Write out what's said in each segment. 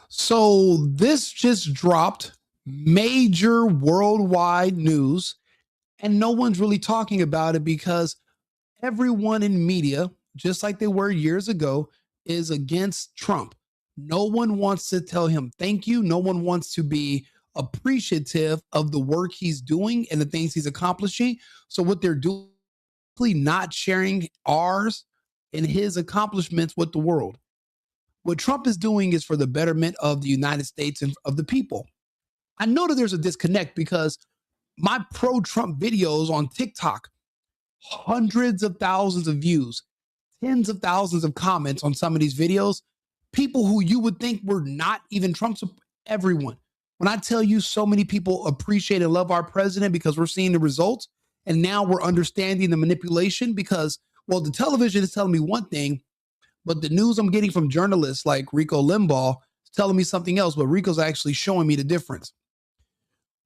So this just dropped major worldwide news, and no one's really talking about it because everyone in media, just like they were years ago, is against Trump. No one wants to tell him thank you. No one wants to be appreciative of the work he's doing and the things he's accomplishing. So what they're doing is not sharing ours and his accomplishments with the world. What Trump is doing is for the betterment of the United States and of the people. I know that there's a disconnect because my pro Trump videos on TikTok, hundreds of thousands of views, tens of thousands of comments on some of these videos, people who you would think were not even Trump, everyone. When I tell you so many people appreciate and love our president because we're seeing the results, and now we're understanding the manipulation because, well, the television is telling me one thing, but the news I'm getting from journalists like Rico Limbaugh is telling me something else, but Rico's actually showing me the difference.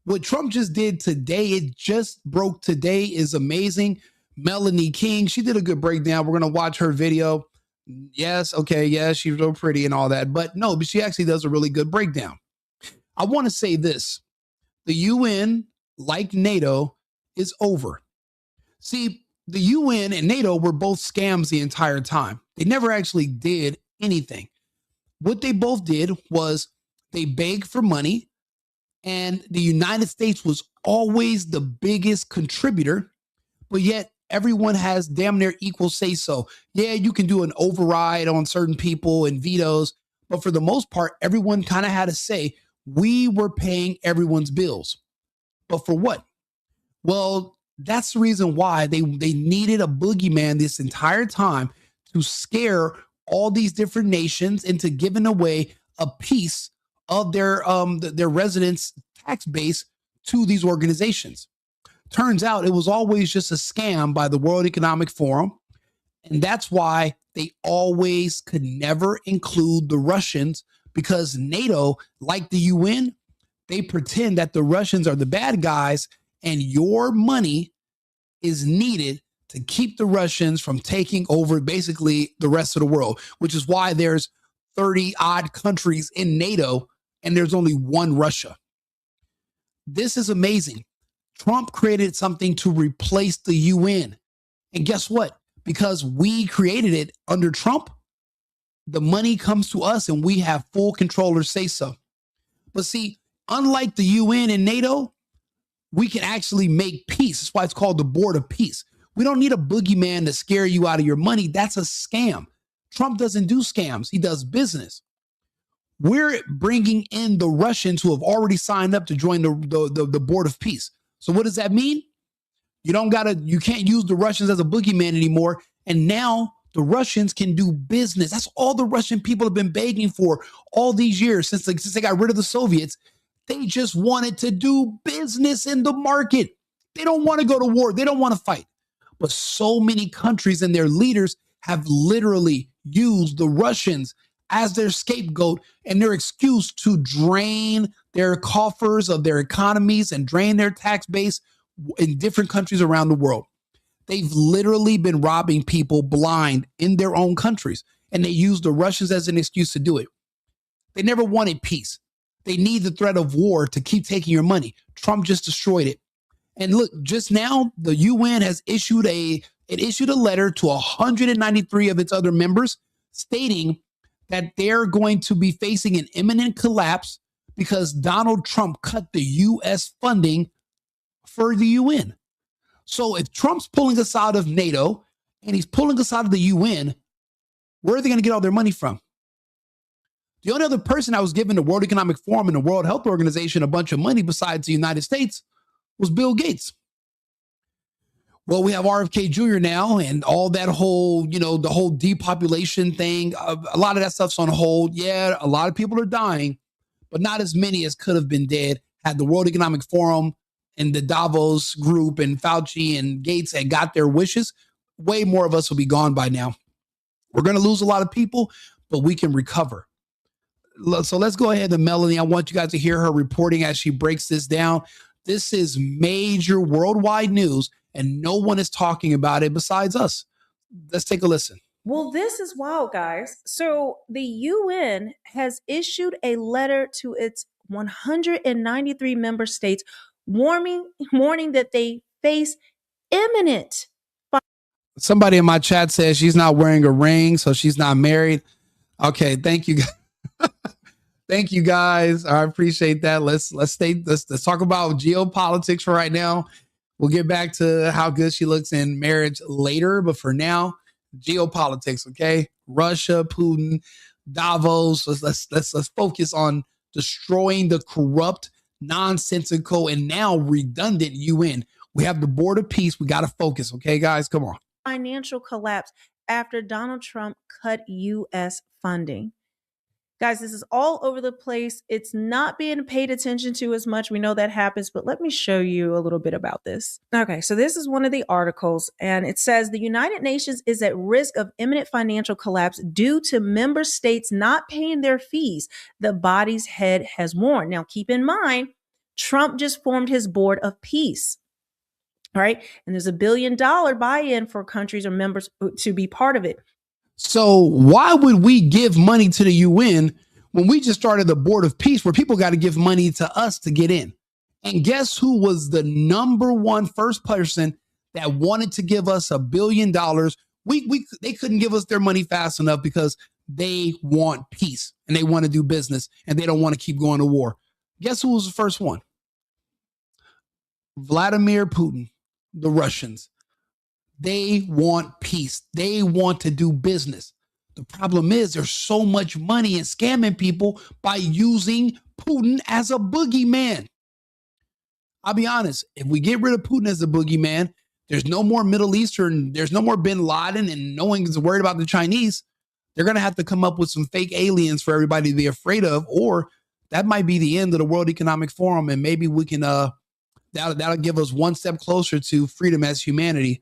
What Trump just did today, it just broke today, is amazing. Melanie King, she did a good breakdown. We're going to watch her video. Yes, okay, yes, she's real pretty and all that. But no, but she actually does a really good breakdown. I want to say this. The UN, like NATO, is over. See, the UN and NATO were both scams the entire time. They never actually did anything. What they both did was they begged for money, and the United States was always the biggest contributor, but yet everyone has damn near equal say so. Yeah, you can do an override on certain people and vetoes, but for the most part, everyone kind of had a say. We were paying everyone's bills. But for what? Well, that's the reason why they needed a boogeyman this entire time to scare all these different nations into giving away a piece of their residents' tax base to these organizations. Turns out it was always just a scam by the World Economic Forum, and that's why they always could never include the Russians, because NATO, like the UN, they pretend that the Russians are the bad guys, and your money is needed to keep the Russians from taking over basically the rest of the world, which is why there's 30 odd countries in NATO and there's only one Russia. This is amazing. Trump created something to replace the UN. And guess what? Because we created it under Trump, the money comes to us and we have full control or say so. But see, unlike the UN and NATO, we can actually make peace. That's why it's called the Board of Peace. We don't need a boogeyman to scare you out of your money. That's a scam. Trump doesn't do scams. He does business. We're bringing in the Russians who have already signed up to join the Board of Peace. So what does that mean? You can't use the Russians as a boogeyman anymore. And now the Russians can do business. That's all the Russian people have been begging for all these years since they got rid of the Soviets. They just wanted to do business in the market. They don't want to go to war. They don't want to fight. But so many countries and their leaders have literally used the Russians as their scapegoat and their excuse to drain their coffers of their economies and drain their tax base in different countries around the world. They've literally been robbing people blind in their own countries, and they use the Russians as an excuse to do it. They never wanted peace. They need the threat of war to keep taking your money. Trump just destroyed it. And look, just now, the UN has issued a letter to 193 of its other members stating that they're going to be facing an imminent collapse because Donald Trump cut the U.S. funding for the UN. So if Trump's pulling us out of NATO and he's pulling us out of the UN, where are they going to get all their money from? The only other person that was giving the World Economic Forum and the World Health Organization a bunch of money besides the United States was Bill Gates. Well, we have RFK Jr. now and all that whole, the whole depopulation thing. A lot of that stuff's on hold. Yeah, a lot of people are dying, but not as many as could have been dead had the World Economic Forum and the Davos group and Fauci and Gates had got their wishes. Way more of us will be gone by now. We're going to lose a lot of people, but we can recover. So let's go ahead to Melanie. I want you guys to hear her reporting as she breaks this down. This is major worldwide news, and no one is talking about it besides us. Let's take a listen. Well, this is wild, guys. So the UN has issued a letter to its 193 member states warning that they face imminent. Somebody in my chat says she's not wearing a ring, so she's not married. Okay, thank you. Thank you guys. I appreciate that. Let's talk about geopolitics for right now. We'll get back to how good she looks in marriage later, but for now, geopolitics, okay? Russia, Putin, Davos. Let's focus on destroying the corrupt, nonsensical, and now redundant UN. We have the board of peace. We got to focus, okay, guys? Come on. Financial collapse after Donald Trump cut US funding. Guys, this is all over the place. It's not being paid attention to as much. We know that happens, but let me show you a little bit about this. Okay, so this is one of the articles, and it says the United Nations is at risk of imminent financial collapse due to member states not paying their fees, the body's head has warned. Now, keep in mind, Trump just formed his board of peace. All right, and there's $1 billion buy-in for countries or members to be part of it. So why would we give money to the UN when we just started the Board of Peace where people got to give money to us to get in? And guess who was the number one first person that wanted to give us $1 billion? They couldn't give us their money fast enough because they want peace and they want to do business and they don't want to keep going to war. Guess who was the first one? Vladimir Putin, the Russians. They want peace. They want to do business. The problem is there's so much money in scamming people by using Putin as a boogeyman. I'll be honest. If we get rid of Putin as a boogeyman, there's no more Middle Eastern, there's no more bin Laden, and no one's worried about the Chinese. They're going to have to come up with some fake aliens for everybody to be afraid of, or that might be the end of the World Economic Forum, and maybe we can, that'll give us one step closer to freedom as humanity.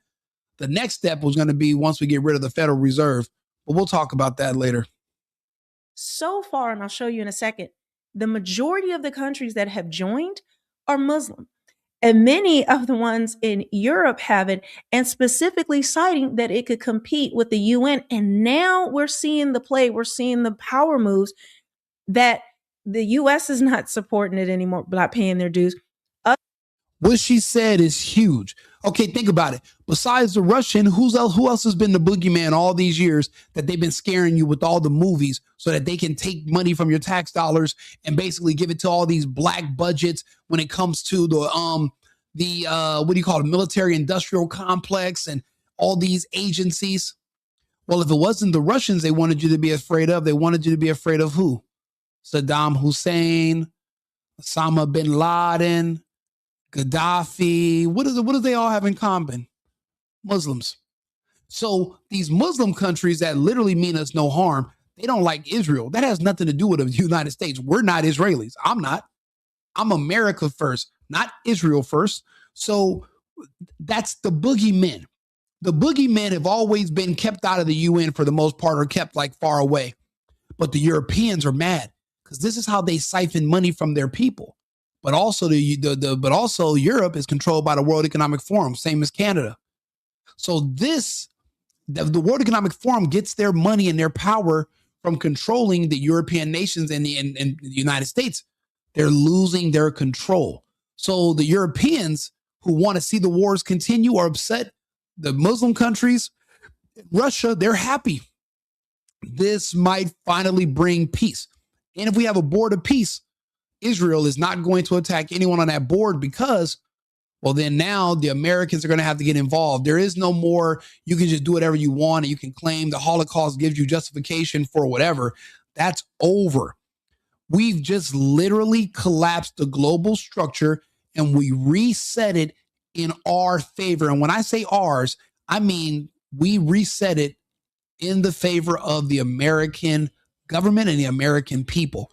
The next step was going to be once we get rid of the Federal Reserve, but we'll talk about that later. So far, and I'll show you in a second, the majority of the countries that have joined are Muslim. And many of the ones in Europe haven't, and specifically citing that it could compete with the UN. And now we're seeing the play, we're seeing the power moves that the US is not supporting it anymore, not paying their dues. What she said is huge. Okay, think about it. Besides the Russian, who else has been the boogeyman all these years that they've been scaring you with all the movies so that they can take money from your tax dollars and basically give it to all these black budgets when it comes to the what do you call it, military industrial complex and all these agencies? Well, if it wasn't the Russians they wanted you to be afraid of, they wanted you to be afraid of who? Saddam Hussein, Osama bin Laden, Gaddafi. What do they all have in common? Muslims. So these Muslim countries that literally mean us no harm, they don't like Israel. That has nothing to do with the United States. We're not Israelis. I'm not. I'm America first, not Israel first. So that's the boogeymen. The boogeymen have always been kept out of the UN for the most part, or kept like far away. But the Europeans are mad because this is how they siphon money from their people. But also but also Europe is controlled by the World Economic Forum, same as Canada. So the World Economic Forum gets their money and their power from controlling the European nations and the United States. They're losing their control. So the Europeans who want to see the wars continue are upset. The Muslim countries, Russia, they're happy. This might finally bring peace. And if we have a board of peace, Israel is not going to attack anyone on that board because, well, then now the Americans are going to have to get involved. There is no more, you can just do whatever you want and you can claim the Holocaust gives you justification for whatever. That's over. We've just literally collapsed the global structure and we reset it in our favor. And when I say ours, I mean we reset it in the favor of the American government and the American people.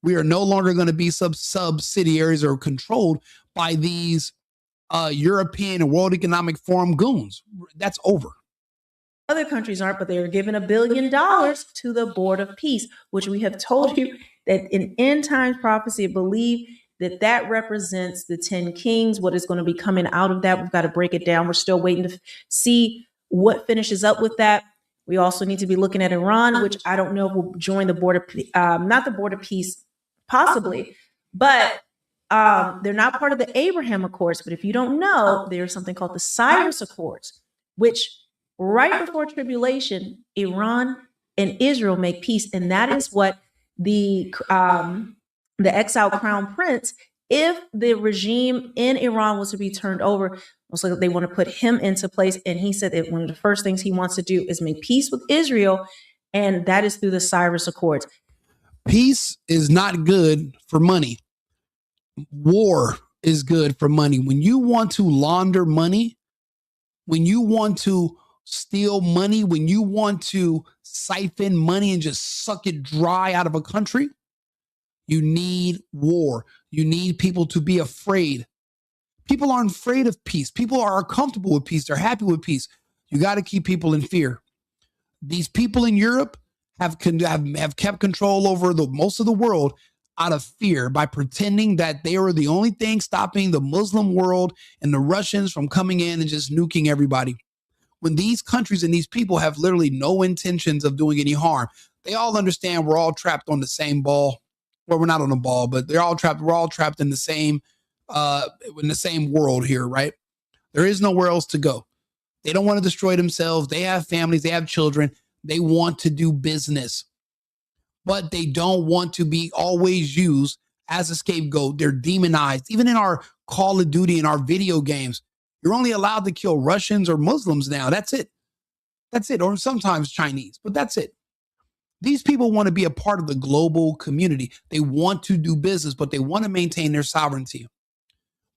We are no longer going to be subsidiaries or controlled by these European and World Economic Forum goons. That's over. Other countries aren't, but they are giving $1 billion to the Board of Peace, which we have told you that in end times prophecy, I believe that represents the 10 kings, what is going to be coming out of that. We've got to break it down. We're still waiting to see what finishes up with that. We also need to be looking at Iran, which I don't know if will join the board of, not the board of peace, possibly, but they're not part of the Abraham Accords. But if you don't know, there's something called the Cyrus Accords, which right before tribulation, Iran and Israel make peace, and that is what the exiled crown prince, if the regime in Iran was to be turned over, most likely they want to put him into place. And he said that one of the first things he wants to do is make peace with Israel, and that is through the Cyrus Accords. Peace is not good for money. War is good for money. When you want to launder money, when you want to steal money, when you want to siphon money and just suck it dry out of a country, you need war. You need people to be afraid. People aren't afraid of peace. People are comfortable with peace. They're happy with peace. You got to keep people in fear. These people in Europe have kept control over most of the world out of fear by pretending that they are the only thing stopping the Muslim world and the Russians from coming in and just nuking everybody. When these countries and these people have literally no intentions of doing any harm, they all understand we're all trapped on the same ball. Well, we're not on a ball, but they're all trapped. We're all trapped in the same world here, right? There is nowhere else to go. They don't want to destroy themselves. They have families. They have children. They want to do business, but they don't want to be always used as a scapegoat. They're demonized. Even in our Call of Duty and our video games, you're only allowed to kill Russians or Muslims now. That's it. That's it. Or sometimes Chinese, but that's it. These people want to be a part of the global community. They want to do business, but they want to maintain their sovereignty.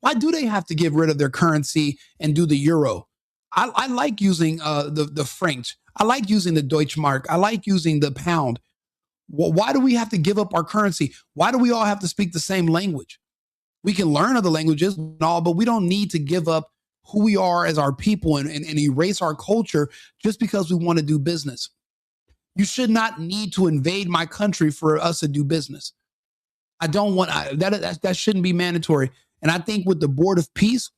Why do they have to get rid of their currency and do the euro? I like using the French. I like using the Deutschmark. I like using the pound. Well, why do we have to give up our currency? Why do we all have to speak the same language? We can learn other languages and all, but we don't need to give up who we are as our people and erase our culture just because we want to do business. You should not need to invade my country for us to do business. I don't want that shouldn't be mandatory. And I think with the Board of Peace,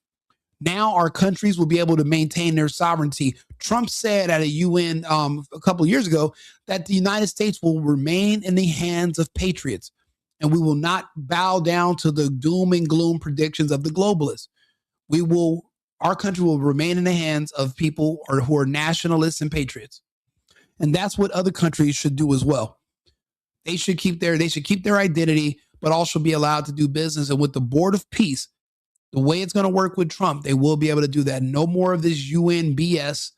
now our countries will be able to maintain their sovereignty. Trump said at a UN a couple of years ago that the United States will remain in the hands of patriots, and we will not bow down to the doom and gloom predictions of the globalists. Our country will remain in the hands of people who are nationalists and patriots. And that's what other countries should do as well. They should keep their identity, but also be allowed to do business. And with the Board of Peace, the way it's going to work with Trump, they will be able to do that. No more of this UN BS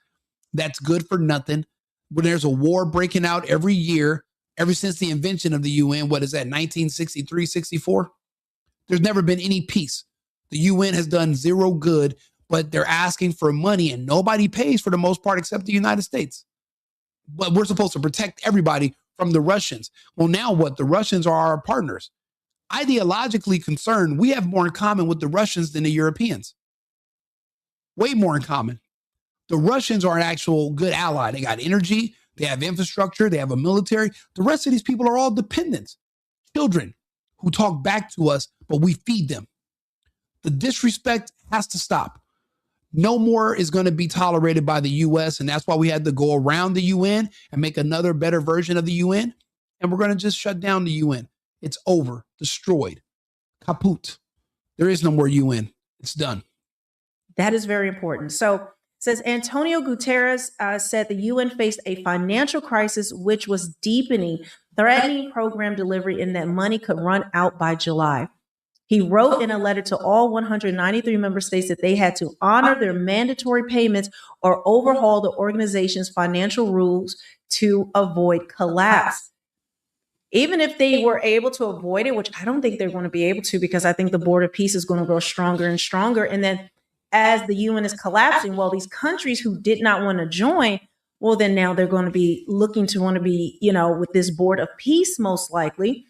that's good for nothing. When there's a war breaking out every year, ever since the invention of the UN, what is that, 1963, 64? There's never been any peace. The UN has done zero good, but they're asking for money and nobody pays for the most part except the United States. But we're supposed to protect everybody from the Russians. Well, now what? The Russians are our partners. Ideologically concerned, we have more in common with the Russians than the Europeans. Way more in common. The Russians are an actual good ally. They got energy, they have infrastructure, they have a military. The rest of these people are all dependents. Children who talk back to us, but we feed them. The disrespect has to stop. No more is going to be tolerated by the US, and that's why we had to go around the UN and make another better version of the UN, and we're going to just shut down the UN. It's over, destroyed, kaput. There is no more UN. It's done. That is very important. So it says Antonio Guterres said the UN faced a financial crisis which was deepening, threatening program delivery, and that money could run out by July. He wrote in a letter to all 193 member states that they had to honor their mandatory payments or overhaul the organization's financial rules to avoid collapse. Even if they were able to avoid it, which I don't think they're going to be able to, because I think the Board of Peace is going to grow stronger and stronger. And then as the UN is collapsing, well, these countries who did not want to join, well, then now they're going to be looking to want to be, with this Board of Peace, most likely.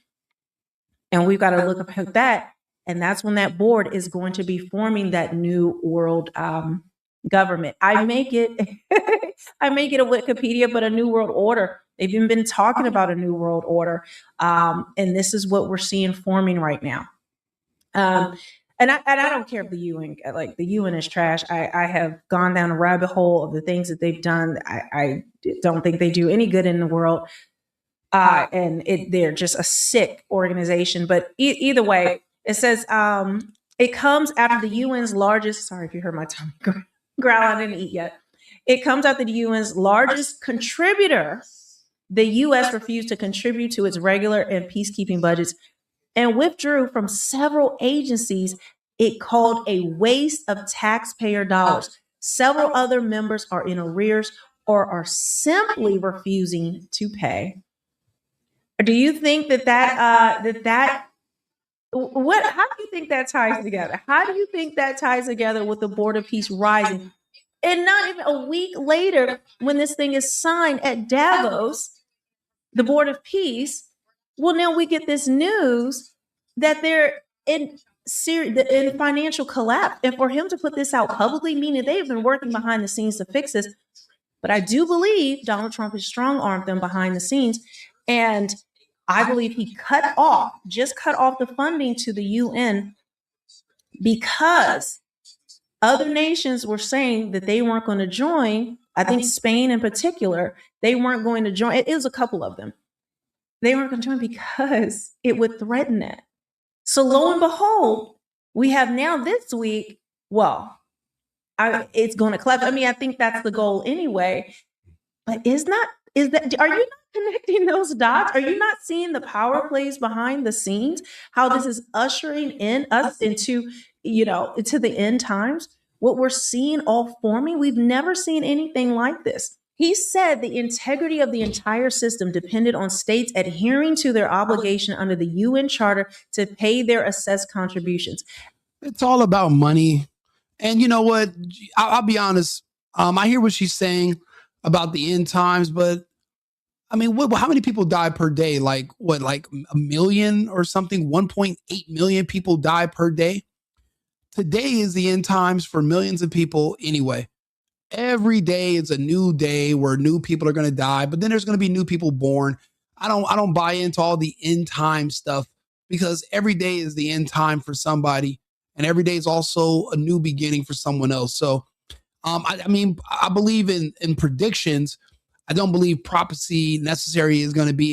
And we've got to look up at that. And that's when that board is going to be forming that new world government. I make it a Wikipedia, but a new world order. They've even been talking about a new world order. And this is what we're seeing forming right now. and I don't care if the UN, like the UN is trash. I have gone down a rabbit hole of the things that they've done. I don't think they do any good in the world. And they're just a sick organization. But either way, it says it comes after the UN's largest. Sorry if you heard my tongue growl. I didn't eat yet. It comes after the UN's largest contributor. The U.S. refused to contribute to its regular and peacekeeping budgets and withdrew from several agencies it called a waste of taxpayer dollars. Several other members are in arrears or are simply refusing to pay. Do you think that what? How do you think that ties together? How do you think that ties together with the Board of Peace rising? And not even a week later, when this thing is signed at Davos, the Board of Peace, well, now we get this news that they're in financial collapse. And for him to put this out publicly, meaning they've been working behind the scenes to fix this. But I do believe Donald Trump has strong-armed them behind the scenes. And I believe he cut off the funding to the UN because other nations were saying that they weren't going to join. I think Spain in particular, they weren't going to join. It was a couple of them. They weren't going to join because it would threaten it. So lo and behold, we have now this week, it's going to collapse. I mean, I think that's the goal anyway. But are you not connecting those dots? Are you not seeing the power plays behind the scenes? How this is ushering in us into the end times? What we're seeing all forming, we've never seen anything like this. He said the integrity of the entire system depended on states adhering to their obligation under the UN Charter to pay their assessed contributions. It's all about money. And you know what? I'll be honest. I hear what she's saying about the end times, but I mean, how many people die per day? Like a million or something? 1.8 million people die per day. Today is the end times for millions of people anyway. Every day is a new day where new people are going to die, but then there's going to be new people born. I don't buy into all the end time stuff because every day is the end time for somebody, and every day is also a new beginning for someone else. So, I mean, I believe in predictions. I don't believe prophecy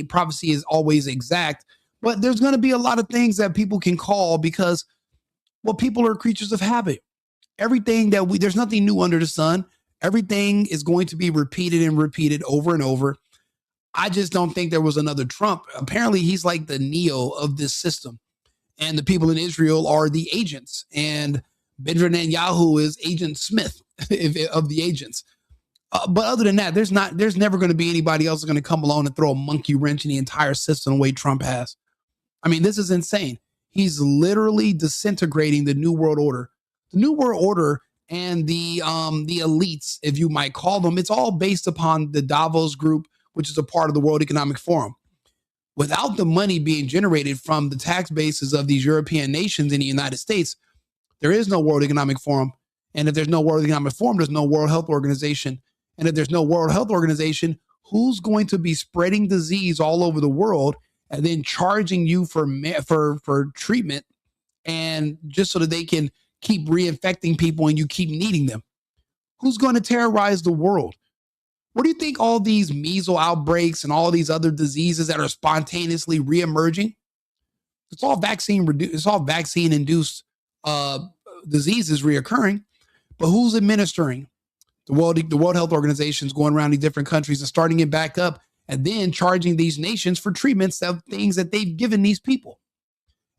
prophecy is always exact, but there's going to be a lot of things that people can call because, well, people are creatures of habit. Everything there's nothing new under the sun. Everything is going to be repeated and repeated over and over. I just don't think there was another Trump. Apparently, he's like the Neo of this system. And the people in Israel are the agents. And Benjamin Netanyahu is Agent Smith of the agents. But other than that, there's never going to be anybody else going to come along and throw a monkey wrench in the entire system the way Trump has. I mean, this is insane. He's literally disintegrating the New World Order. The New World Order and the elites, if you might call them, it's all based upon the Davos group, which is a part of the World Economic Forum. Without the money being generated from the tax bases of these European nations in the United States, there is no World Economic Forum. And if there's no World Economic Forum, there's no World Health Organization. And if there's no World Health Organization, who's going to be spreading disease all over the world and then charging you for treatment and just so that they can keep reinfecting people and you keep needing them? Who's going to terrorize the world? What do you think all these measles outbreaks and all these other diseases that are spontaneously reemerging? It's all vaccine induced diseases reoccurring, but who's administering? The World Health Organization is going around these different countries and starting it back up and then charging these nations for treatments of things that they've given these people.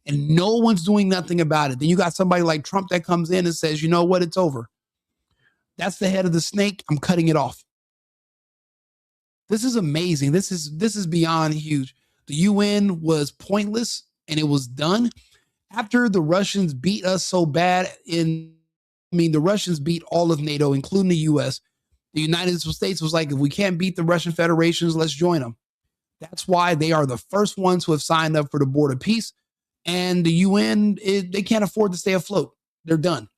And no one's doing nothing about it. Then you got somebody like Trump that comes in and says, you know what, it's over. That's the head of the snake. I'm cutting it off. This is amazing. This is beyond huge. The UN was pointless and it was done after the Russians beat us so bad the Russians beat all of NATO, including the US. The United States was like, if we can't beat the Russian federations, let's join them. That's why they are the first ones who have signed up for the Board of Peace. And the UN, they can't afford to stay afloat. They're done.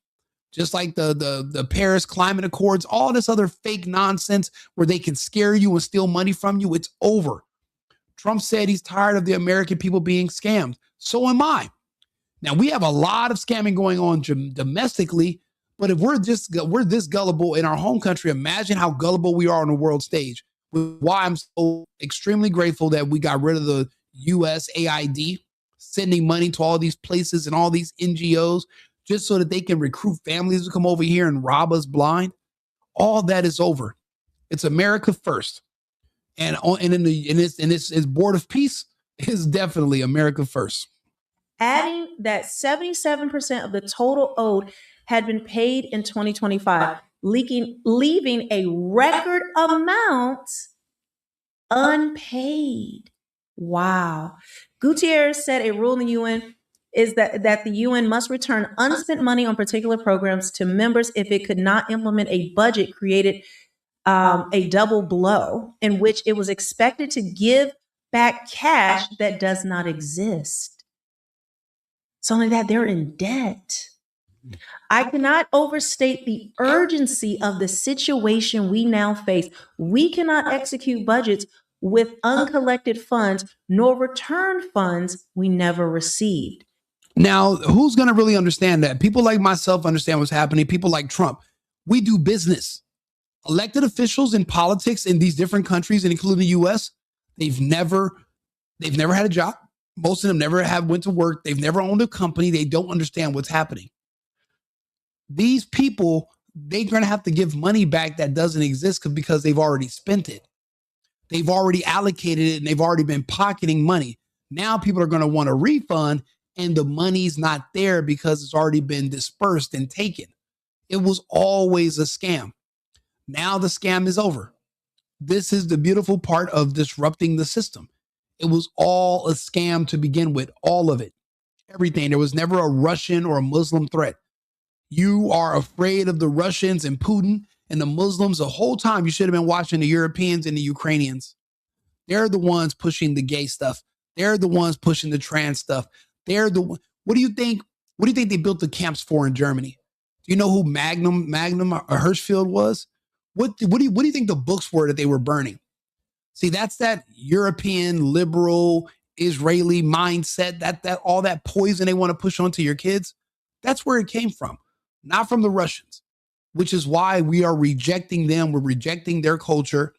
Just like the Paris Climate Accords, all this other fake nonsense where they can scare you and steal money from you, it's over. Trump said he's tired of the American people being scammed. So am I. Now we have a lot of scamming going on domestically, but if we're this gullible in our home country, imagine how gullible we are on the world stage. Why I'm so extremely grateful that we got rid of the USAID, sending money to all these places and all these NGOs just so that they can recruit families to come over here and rob us blind. All that is over. It's America first, and its board of peace is definitely America first. Adding that 77% of the total owed had been paid in 2025, leaving a record amount unpaid. Wow. Gutierrez said a rule in the UN is that the UN must return unspent money on particular programs to members if it could not implement a budget created a double blow in which it was expected to give back cash that does not exist. It's only that they're in debt. I cannot overstate the urgency of the situation we now face. We cannot execute budgets with uncollected funds nor return funds we never received. Now, who's going to really understand that? People like myself understand what's happening. People like Trump. We do business. Elected officials in politics in these different countries, and including the US, they've never had a job. Most of them never have went to work. They've never owned a company. They don't understand what's happening. These people, they're going to have to give money back that doesn't exist because they've already spent it. They've already allocated it and they've already been pocketing money. Now people are going to want a refund and the money's not there because it's already been dispersed and taken. It was always a scam. Now the scam is over. This is the beautiful part of disrupting the system. It was all a scam to begin with, all of it, everything. There was never a Russian or a Muslim threat. You are afraid of the Russians and Putin and the Muslims the whole time. You should have been watching the Europeans and the Ukrainians. They're the ones pushing the gay stuff. They're the ones pushing the trans stuff. What do you think they built the camps for in Germany? Do you know who Magnum or Hirschfeld was? What do you think the books were that they were burning? See, that's that European liberal Israeli mindset, that all that poison they want to push onto your kids. That's where it came from, not from the Russians, which is why we are rejecting them. We're rejecting their culture.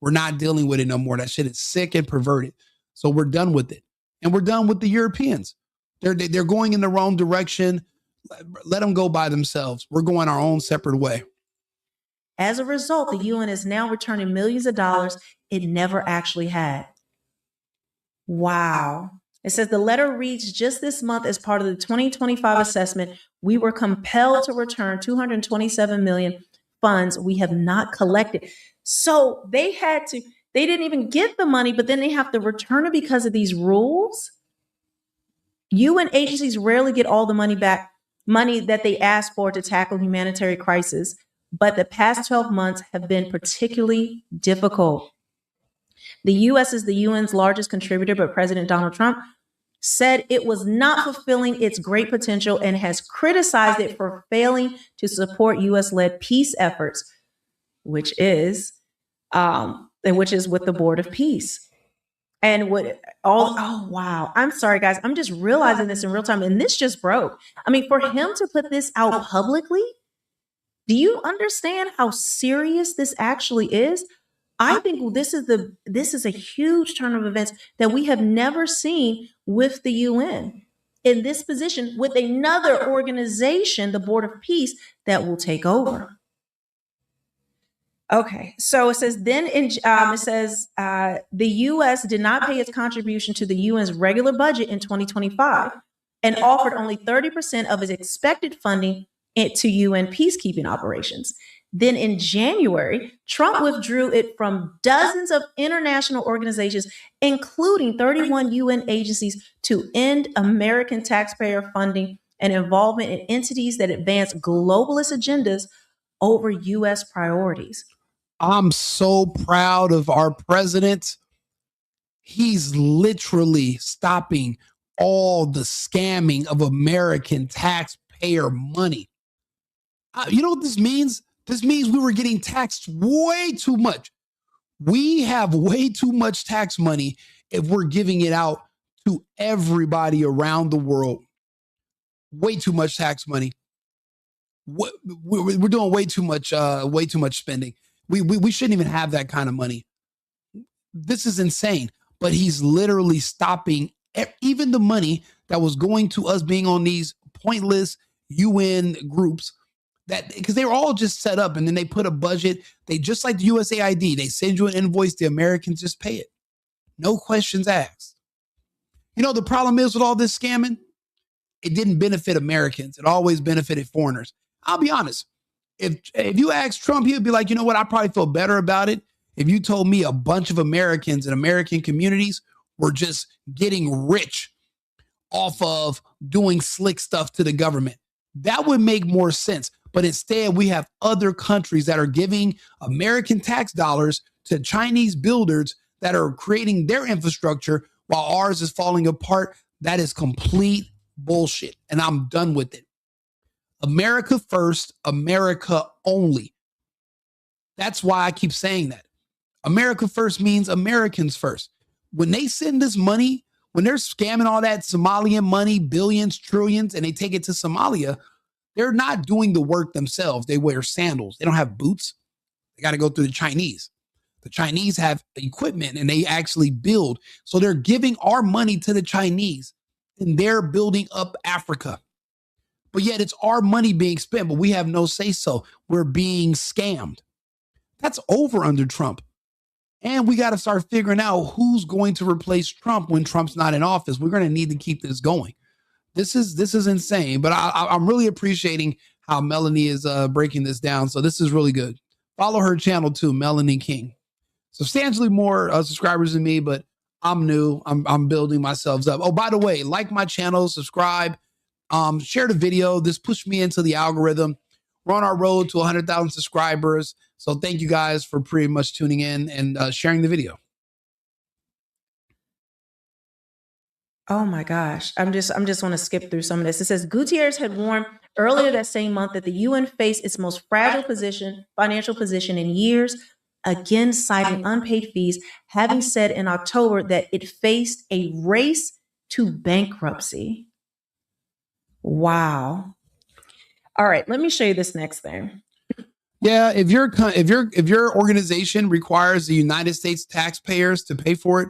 We're not dealing with it no more. That shit is sick and perverted. So we're done with it. And we're done with the Europeans. They're going in the wrong direction. Let them go by themselves. We're going our own separate way. As a result, the UN is now returning millions of dollars it never actually had. Wow. It says the letter reads, just this month as part of the 2025 assessment, we were compelled to return 227 million funds we have not collected. So they didn't even get the money, but then they have to return it because of these rules. UN agencies rarely get all the money back, money that they asked for to tackle humanitarian crisis. But the past 12 months have been particularly difficult. The U.S. is the UN's largest contributor, but President Donald Trump said it was not fulfilling its great potential and has criticized it for failing to support U.S.-led peace efforts, which is with the Board of Peace. And wow. I'm sorry, guys. I'm just realizing this in real time. And this just broke. I mean, for him to put this out publicly, do you understand how serious this actually is? I think this is a huge turn of events that we have never seen with the UN in this position with another organization, the Board of Peace, that will take over. Okay, so it says the U.S. did not pay its contribution to the UN's regular budget in 2025 and offered only 30% of its expected funding to UN peacekeeping operations. Then in January, Trump withdrew it from dozens of international organizations, including 31 UN agencies, to end American taxpayer funding and involvement in entities that advance globalist agendas over U.S. priorities. I'm so proud of our president. He's literally stopping all the scamming of American taxpayer money. You know what this means? This means we were getting taxed way too much. We have way too much tax money if we're giving it out to everybody around the world. way too much tax money. We're doing way too much spending. We shouldn't even have that kind of money. This is insane. But he's literally stopping even the money that was going to us being on these pointless UN groups, that because they were all just set up, and then they put a budget. They just like the USAID, they send you an invoice, the Americans just pay it. No questions asked. The problem is with all this scamming, it didn't benefit Americans. It always benefited foreigners. I'll be honest. If you ask Trump, he would be like, you know what? I probably feel better about it if you told me a bunch of Americans and American communities were just getting rich off of doing slick stuff to the government. That would make more sense. But instead, we have other countries that are giving American tax dollars to Chinese builders that are creating their infrastructure while ours is falling apart. That is complete bullshit. And I'm done with it. America first, America only. That's why I keep saying that. America first means Americans first. When they send this money, when they're scamming all that Somalian money, billions, trillions, and they take it to Somalia, they're not doing the work themselves. They wear sandals. They don't have boots. They got to go through the Chinese. The Chinese have equipment and they actually build. So they're giving our money to the Chinese and they're building up Africa. But yet it's our money being spent, but we have no say so. We're being scammed. That's over under Trump. And we got to start figuring out who's going to replace Trump when Trump's not in office. We're going to need to keep this going. This is insane, but I'm really appreciating how Melanie is breaking this down. So this is really good. Follow her channel too, Melanie King. Substantially more subscribers than me, but I'm new. I'm building myself up. Oh, by the way, like my channel, subscribe, share the video. This pushed me into the algorithm. We're on our road to 100,000 subscribers. So thank you guys for pretty much tuning in and sharing the video. Oh my gosh. I'm just want to skip through some of this. It says Gutierrez had warned earlier that same month that the UN faced its most fragile financial position in years, again citing unpaid fees, having said in October that it faced a race to bankruptcy. Wow. All right, let me show you this next thing. Yeah, if your organization requires the United States taxpayers to pay for it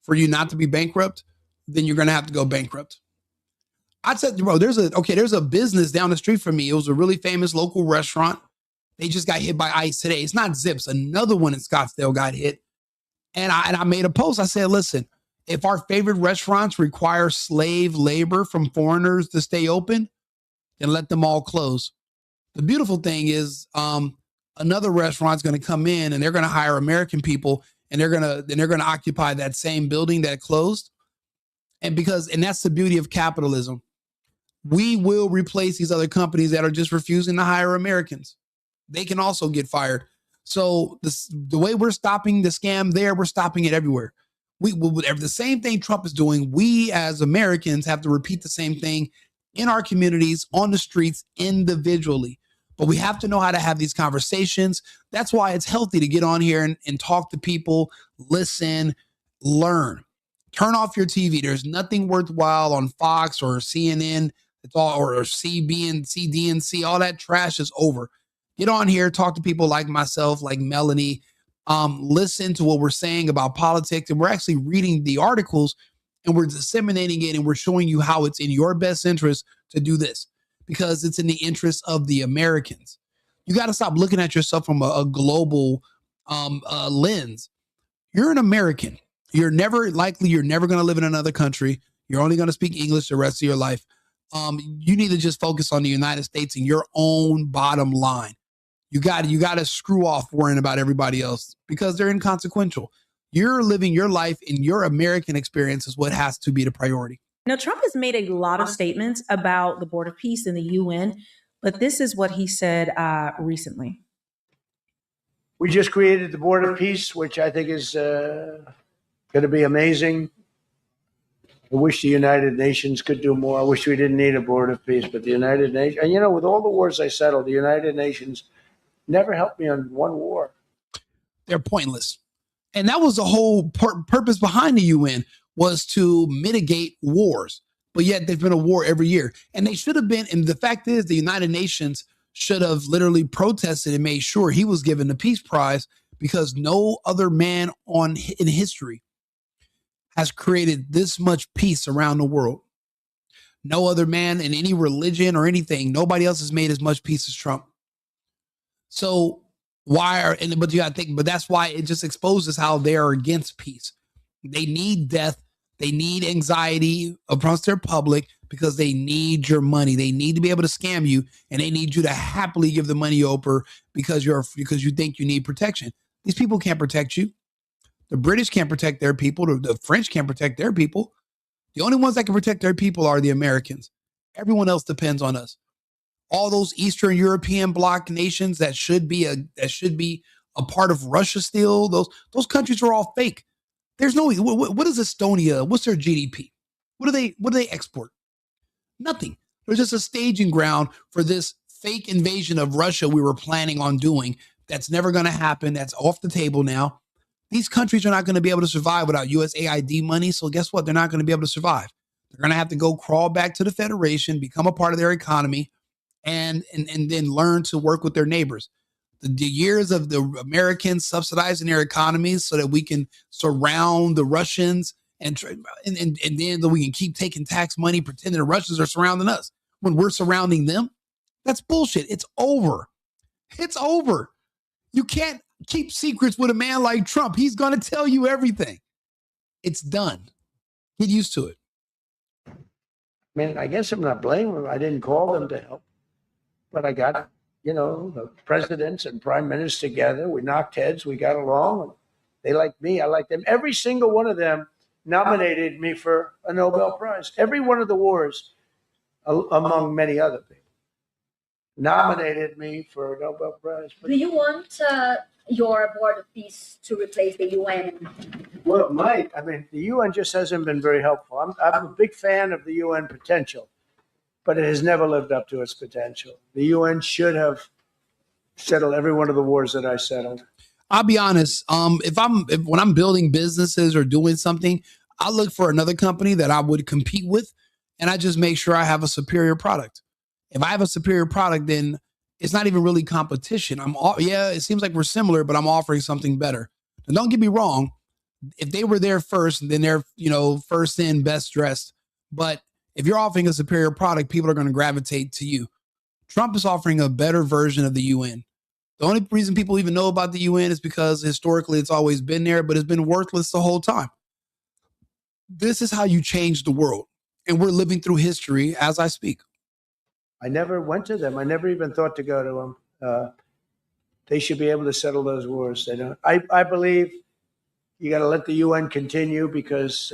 for you not to be bankrupt, then you're going to have to go bankrupt. I said, bro, there's a business down the street from me. It was a really famous local restaurant. They just got hit by ICE today. It's not Zips. Another one in Scottsdale got hit. And I made a post. I said, listen, if our favorite restaurants require slave labor from foreigners to stay open, then let them all close. The beautiful thing is another restaurant's going to come in and they're going to hire American people and they're going to occupy that same building that closed. And that's the beauty of capitalism. We will replace these other companies that are just refusing to hire Americans. They can also get fired. So the way we're stopping the scam there, we're stopping it everywhere. The same thing Trump is doing, we as Americans have to repeat the same thing in our communities, on the streets, individually. But we have to know how to have these conversations. That's why it's healthy to get on here and talk to people, listen, learn. Turn off your TV. There's nothing worthwhile on Fox or CNN. It's all, or CBNC, DNC, all that trash is over. Get on here, talk to people like myself, like Melanie. Listen to what we're saying about politics. And we're actually reading the articles and we're disseminating it and we're showing you how it's in your best interest to do this because it's in the interest of the Americans. You got to stop looking at yourself from a global lens. You're an American. You're never going to live in another country. You're only going to speak English the rest of your life. You need to just focus on the United States and your own bottom line. You got to screw off worrying about everybody else because they're inconsequential. You're living your life and your American experience is what has to be the priority. Now, Trump has made a lot of statements about the Board of Peace and the UN, but this is what he said recently. We just created the Board of Peace, which I think is going to be amazing. I wish the United Nations could do more. I wish we didn't need a Board of Peace, but the United Nations, and with all the wars I settled, the United Nations never helped me on one war. They're pointless. And that was the whole purpose behind the UN, was to mitigate wars. but yet they've been a war every year. And they should have been. And the fact is, the United Nations should have literally protested and made sure he was given the Peace Prize, because no other man in history has created this much peace around the world. No other man in any religion or anything, nobody else has made as much peace as Trump. So but you got to think, but that's why it just exposes how they are against peace. They need death. They need anxiety amongst their public because they need your money. They need to be able to scam you, and they need you to happily give the money over because you think you need protection. These people can't protect you. The British can't protect their people. The French can't protect their people. The only ones that can protect their people are the Americans. Everyone else depends on us. All those Eastern European bloc nations that should be a part of Russia still, those countries are all fake. There's no, what is Estonia? What's their GDP? What do they export? Nothing. There's just a staging ground for this fake invasion of Russia we were planning on doing. That's never going to happen. That's off the table now. These countries are not going to be able to survive without USAID money. So guess what? They're not going to be able to survive. They're going to have to go crawl back to the Federation, become a part of their economy, and then learn to work with their neighbors. The years of the Americans subsidizing their economies so that we can surround the Russians and then we can keep taking tax money, pretending the Russians are surrounding us when we're surrounding them. That's bullshit. It's over. It's over. You can't keep secrets with a man like Trump. He's going to tell you everything. It's done. Get used to it. I mean, I guess I'm not blaming them. I didn't call them to help, but I got, the presidents and prime ministers together. We knocked heads. We got along. And they liked me. I liked them. Every single one of them nominated me for a Nobel Prize. Every one of the wars, among many other people, nominated me for a Nobel Prize. Do you want your Board of Peace to replace the UN? Well, it might. I mean, the UN just hasn't been very helpful. I'm a big fan of the UN potential, but it has never lived up to its potential. The UN should have settled every one of the wars that I settled. I'll be honest. When I'm building businesses or doing something, I look for another company that I would compete with, and I just make sure I have a superior product. If I have a superior product, then it's not even really competition. It seems like we're similar, but I'm offering something better. And don't get me wrong. If they were there first, then they're, first in, best dressed. But if you're offering a superior product, people are going to gravitate to you. Trump is offering a better version of the UN. The only reason people even know about the UN is because historically it's always been there, but it's been worthless the whole time. This is how you change the world. And we're living through history as I speak. I never went to them. I never even thought to go to them. They should be able to settle those wars. They don't. I believe you got to let the UN continue because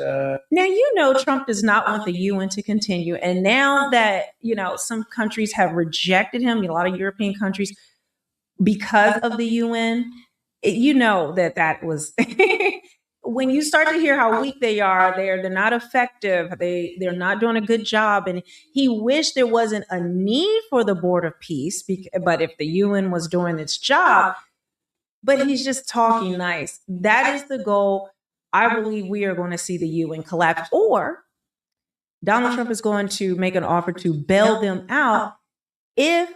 now Trump does not want the UN to continue, and now that some countries have rejected him, a lot of European countries, because of the UN, that was when you start to hear how weak they are, they're not effective. They're not doing a good job. And he wished there wasn't a need for the Board of Peace, but if the UN was doing its job, but he's just talking nice. That is the goal. I believe we are going to see the UN collapse, or Donald Trump is going to make an offer to bail them out if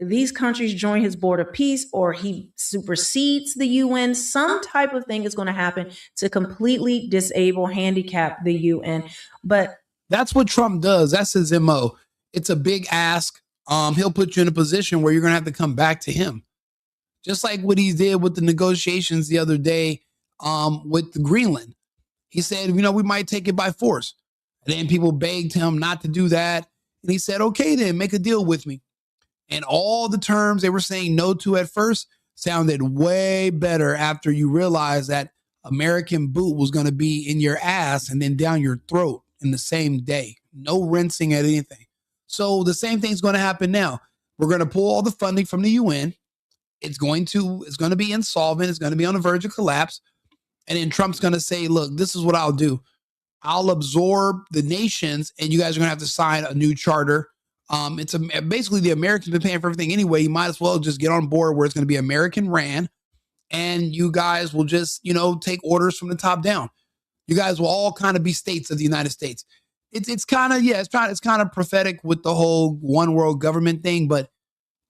these countries join his Board of Peace, or he supersedes the UN. Some type of thing is going to happen to completely disable, handicap the UN. But that's what Trump does. That's his MO. It's a big ask. He'll put you in a position where you're going to have to come back to him. Just like what he did with the negotiations the other day with Greenland. He said, we might take it by force. And then people begged him not to do that. And he said, okay, then make a deal with me. And all the terms they were saying no to at first sounded way better after you realize that American boot was going to be in your ass and then down your throat in the same day. No rinsing at anything. So the same thing's going to happen now. We're going to pull all the funding from the UN. It's going to be insolvent. It's going to be on the verge of collapse. And then Trump's going to say, look, this is what I'll do. I'll absorb the nations and you guys are going to have to sign a new charter. Basically the Americans have been paying for everything anyway. You might as well just get on board where it's going to be American ran, and you guys will just, take orders from the top down. You guys will all kind of be states of the United States. it's kind of, yeah, it's kind of prophetic with the whole one world government thing, but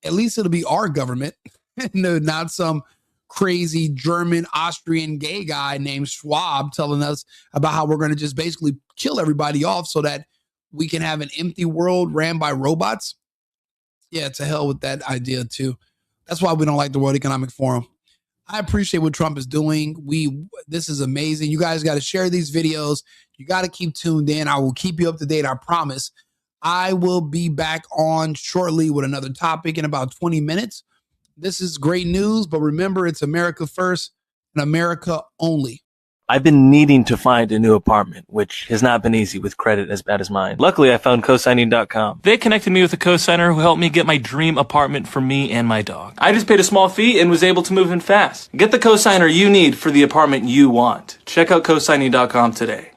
at least it'll be our government. No, not some crazy German, Austrian gay guy named Schwab telling us about how we're going to just basically kill everybody off so that we can have an empty world ran by robots. Yeah, to hell with that idea too. That's why we don't like the World Economic Forum. I appreciate what Trump is doing. This is amazing. You guys got to share these videos. You got to keep tuned in. I will keep you up to date. I promise. I will be back on shortly with another topic in about 20 minutes. This is great news, but remember, it's America first and America only. I've been needing to find a new apartment, which has not been easy with credit as bad as mine. Luckily, I found cosigning.com. They connected me with a cosigner who helped me get my dream apartment for me and my dog. I just paid a small fee and was able to move in fast. Get the cosigner you need for the apartment you want. Check out cosigning.com today.